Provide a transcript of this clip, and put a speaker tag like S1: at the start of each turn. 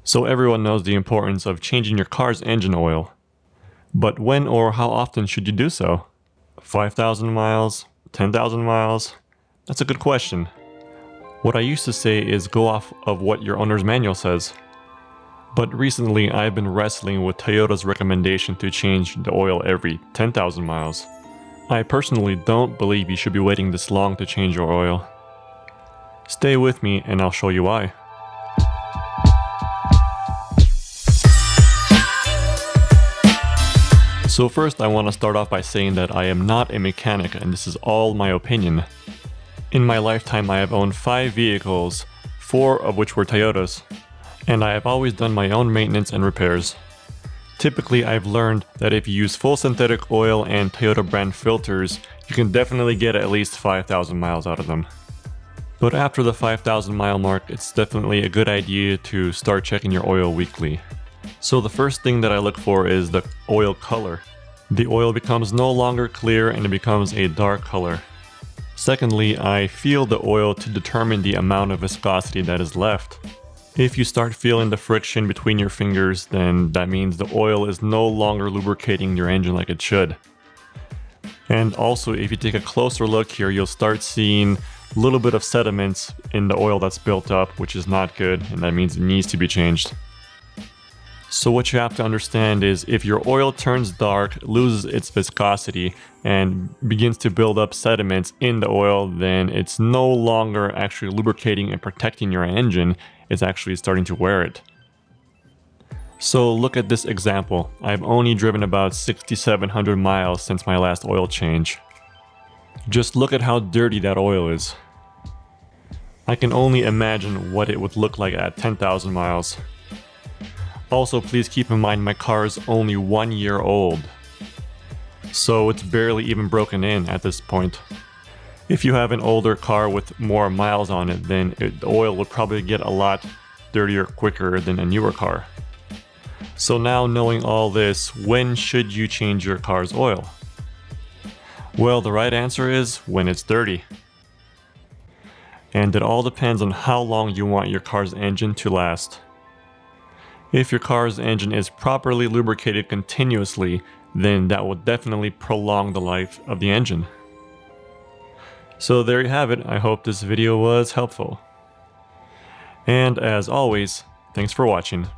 S1: So everyone knows the importance of changing your car's engine oil. But when or how often should you do so? 5,000 miles? 10,000 miles? That's a good question. What I used to say is go off of what your owner's manual says. But recently I've been wrestling with Toyota's recommendation to change the oil every 10,000 miles. I personally don't believe you should be waiting this long to change your oil. Stay with me and I'll show you why. So first I want to start off by saying that I am not a mechanic and this is all my opinion. In my lifetime I have owned 5 vehicles, 4 of which were Toyotas, and I have always done my own maintenance and repairs. Typically I've learned that if you use full synthetic oil and Toyota brand filters, you can definitely get at least 5,000 miles out of them. But after the 5,000 mile mark, it's definitely a good idea to start checking your oil weekly. So the first thing that I look for is the oil color. The oil becomes no longer clear and it becomes a dark color. Secondly, I feel the oil to determine the amount of viscosity that is left. If you start feeling the friction between your fingers, then that means the oil is no longer lubricating your engine like it should. And also, if you take a closer look here, you'll start seeing a little bit of sediments in the oil that's built up, which is not good, and that means it needs to be changed. So what you have to understand is if your oil turns dark, loses its viscosity, and begins to build up sediments in the oil, then it's no longer actually lubricating and protecting your engine, it's actually starting to wear it. So look at this example. I've only driven about 6,700 miles since my last oil change. Just look at how dirty that oil is. I can only imagine what it would look like at 10,000 miles. Also, please keep in mind my car is only 1 year old, so it's barely even broken in at this point. If you have an older car with more miles on it, then the oil would probably get a lot dirtier quicker than a newer car. So now knowing all this, when should you change your car's oil? Well, the right answer is when it's dirty. And it all depends on how long you want your car's engine to last. If your car's engine is properly lubricated continuously, then that will definitely prolong the life of the engine. So there you have it. I hope this video was helpful. And as always, thanks for watching.